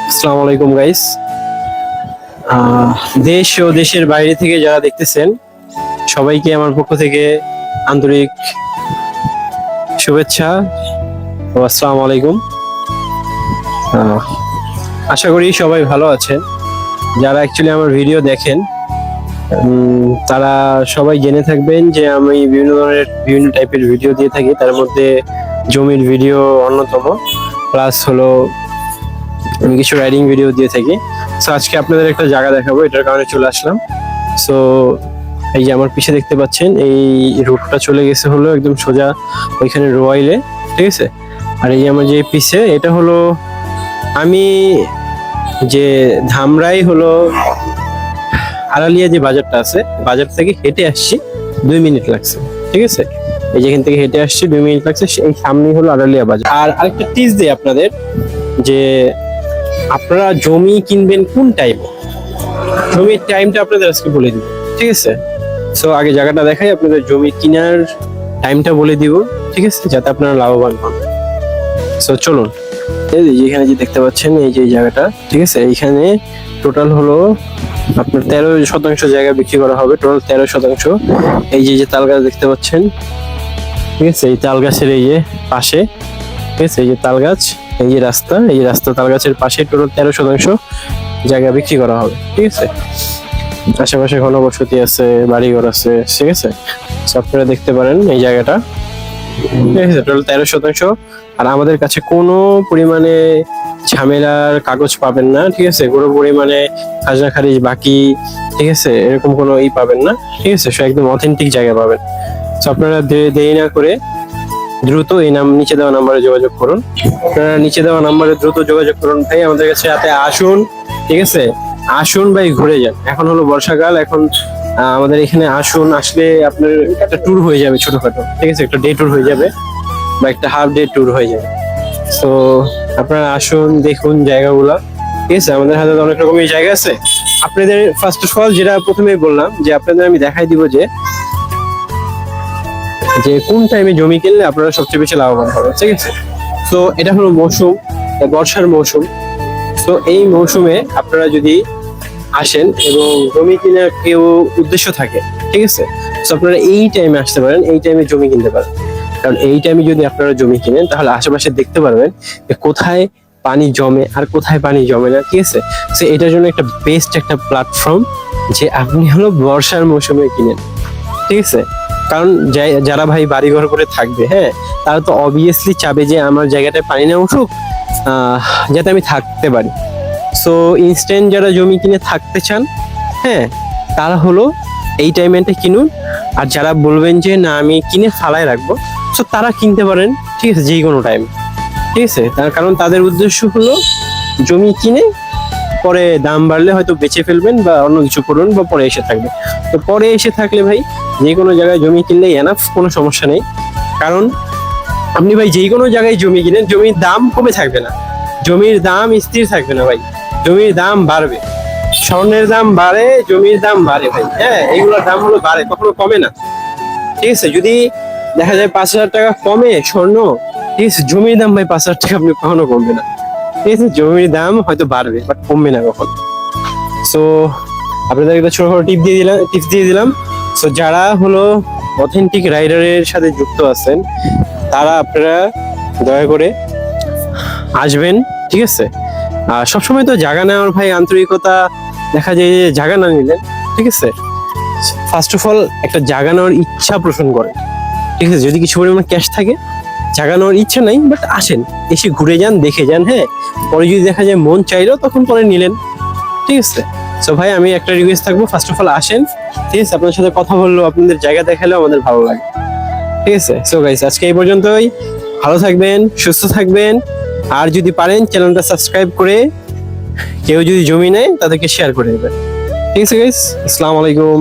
আসসালামু আলাইকুম গাইস। দেশ ও দেশের বাইরে থেকে যারা দেখতেছেন সবাইকে আমার পক্ষ থেকে আন্তরিক শুভেচ্ছা ও আসসালামু আলাইকুম। আশা করি সবাই ভালো আছেন। যারা অ্যাকচুয়ালি আমার ভিডিও দেখেন তারা সবাই জেনে থাকবেন যে আমি বিভিন্ন টাইপের ভিডিও দিয়ে থাকি, তার মধ্যে জমির ভিডিও অন্যতম, প্লাস হলো আমি কিছু রাইডিং ভিডিও দিয়ে থাকি। সো আজকে আপনাদের একটা জায়গা দেখাবো, এটার কারণে চলে আসলাম। সো এই যে আমার পিছে দেখতে পাচ্ছেন, এই রুটটা চলে গেছে হলো একদম সোজা ওইখানে রোয়াইলে, ঠিক আছে। আর এই যে আমার যে পিছে, এটা হলো আমি যে ধামরাই হলো আড়ালিয়া যে বাজারটা আছে, বাজার থেকে হেঁটে আসছি 2 মিনিট লাগছে, ঠিক আছে। এই যেখান থেকে হেঁটে আসছি 2 মিনিট লাগছে, এই সামনেই হলো আড়ালিয়া বাজার। আর আরেকটা টিপস দিই আপনাদের, যে আপনারা জমি কিনবেন কোন টাইমে, জমির টাইমটা আপনাদের আজকে বলে দিব, ঠিক আছে। সো আগে জায়গাটা দেখাই, আপনাদের জমি কেনার টাইমটা বলে দিব, ঠিক আছে, যাতে আপনারা লাভবান হন। সো চলুন, যেখানে যে দেখতে পাচ্ছেন এই যে জায়গাটা, ঠিক আছে, এইখানে টোটাল হলো আপনার 13% জায়গা বিক্রি করা হবে, টোটাল 13%। এই যে তাল গাছ দেখতে পাচ্ছেন, ঠিক আছে, এই তাল গাছের এই যে পাশে, ঠিক আছে, এই যে তাল গাছ, এই যে রাস্তা, এই রাস্তা তাল গাছের পাশে টোটাল 13% জায়গা বিক্রি করা হবে, ঠিক আছে। আশেপাশে ঘনবসতি আছে, বাড়িঘর আছে, ঠিক আছে। আপনারা দেখতে পারেন এই জায়গাটা, ঠিক আছে, টোটাল 13%। আর আমাদের কাছে কোনো পরিমাণে ঝামেলার কাগজ পাবেন না, ঠিক আছে, কোনো পরিমাণে খাজনা খারিজ বাকি, ঠিক আছে, এরকম কোনো পাবেন না, ঠিক আছে। সে একদম অথেন্টিক জায়গা পাবেন। তো আপনারা দেরি না করে দ্রুত এই নিচে দেওয়া নাম্বারে যোগাযোগ করুন। আপনারা নিচে দেওয়া নাম্বারে দ্রুত যোগাযোগ করুন ভাই, আমাদের কাছে হাতে আসুন, ঠিক আছে, আসুন ভাই, ঘুরে যান। এখন হলো বর্ষাকাল, এখন আমাদের এখানে আসুন, আসলে আপনার একটা ট্যুর হয়ে যাবে ছোটখাটো, ঠিক আছে, একটা ডে ট্যুর হয়ে যাবে বা একটা হাফ ডে ট্যুর হয়ে যাবে। তো আপনারা আসুন, দেখুন জায়গাগুলো, ঠিক আছে। আমাদের হাতে অনেক রকমের জায়গা আছে। আপনাদের ফার্স্ট অফ অল যেটা প্রথমেই বললাম, যে আপনাদের আমি দেখাই দিব যে কোন টাইমে জমি কিনলে আপনারা সবচেয়ে বেশি লাভবান হবে, ঠিক আছে। তো এটা হলো মৌসুম, বর্ষার মৌসুম। তো এই মৌসুমে আপনারা যদি আসেন এবং জমি কেনার কেউ উদ্দেশ্য থাকে, ঠিক আছে, তো আপনারা এই টাইমে আসতে পারেন, এই টাইমে জমি কিনতে পারেন। কারণ এই টাইমে যদি আপনারা জমি কিনেন তাহলে আশেপাশে দেখতে পারবেন যে কোথায় পানি জমে আর কোথায় পানি জমে না, ঠিক আছে। তো এটার জন্য একটা বেস্ট একটা প্ল্যাটফর্ম যে আপনি হলো বর্ষার মৌসুমে কিনেন, ঠিক আছে। কারণ যারা ভাই বাড়ি ঘর করে থাকবে, হ্যাঁ, তারা তো অবভিয়াসলি চাবে যে আমার জায়গাটায় পানি না উঠুক, যাতে আমি থাকতে পারি। সো ইনস্ট্যান্ট যারা জমি কিনে থাকতে চান, হ্যাঁ, তারা হলো এই টাইমটা কিনুন। আর যারা বলবেন যে না আমি কিনে ফালায় রাখবো, সো তারা কিনতে পারেন, ঠিক আছে, যে কোনো টাইম, ঠিক আছে। তার কারণ তাদের উদ্দেশ্য হলো জমি কিনে পরে দাম বাড়লে হয়তো বেচে ফেলবেন বা অন্য কিছু করুন বা পরে এসে থাকবে। তো পরে এসে থাকলে ভাই যে কোনো জায়গায় জমি কিনলেই এনাফ, কোনো সমস্যা নেই। কারণ আপনি ভাই যে কোনো জায়গায় জমি কিনেন, জমির দাম কমে থাকবে না, জমির দাম স্থির থাকবে না ভাই, জমির দাম বাড়বে। স্বর্ণের দাম বাড়ে, জমির দাম বাড়ে ভাই, হ্যাঁ, এইগুলোর দাম হলো বাড়ে, কখনো কমে না, ঠিক আছে। যদি দেখা যায় 5,000 টাকা কমে স্বর্ণ, ঠিক আছে, জমির দাম ভাই 5,000 টাকা আপনি কখনো কমবে না, ঠিক আছে। জমির দাম হয়তো বাড়বে বাট কমবে না কখন। সো আপনাদের একটা ছোটখাটো টিপস দিয়ে দিলাম। সো যারা হলো অথেন্টিক রাইডারের সাথে যুক্ত আছেন, তারা আপনারা দয়া করে আসবেন, ঠিক আছে। আর সবসময় তো জায়গা নেওয়ার ভাই আন্তরিকতা দেখা যায় যে জায়গা না নিলেন, ঠিক আছে, ফার্স্ট অফ অল একটা জায়গা নেওয়ার ইচ্ছা পোষণ করে, ঠিক আছে। যদি কিছু পরিমাণ ক্যাশ থাকে, জায়গা নেওয়ার ইচ্ছা নাই বাট আসেন, এসে ঘুরে যান, দেখে যান, হ্যাঁ, পরে যদি দেখা যায় মন চাইলো তখন পরে নিলেন, ঠিক আছে। সো ভাই আমি একটা রিকোয়েস্ট থাকবো, ফার্স্ট অফ অল আসেন, ঠিক আছে, আপনার সাথে কথা বললো, আপনাদের জায়গা দেখালেও আমাদের ভালো লাগে, ঠিক আছে। সো গাইস আজকে এই পর্যন্তই, ভালো থাকবেন, সুস্থ থাকবেন। আর যদি পারেন চ্যানেলটা সাবস্ক্রাইব করে কেউ যদি জমি নেয় তাদেরকে শেয়ার করে দেবেন, ঠিক আছে গাইস। আসসালামু আলাইকুম।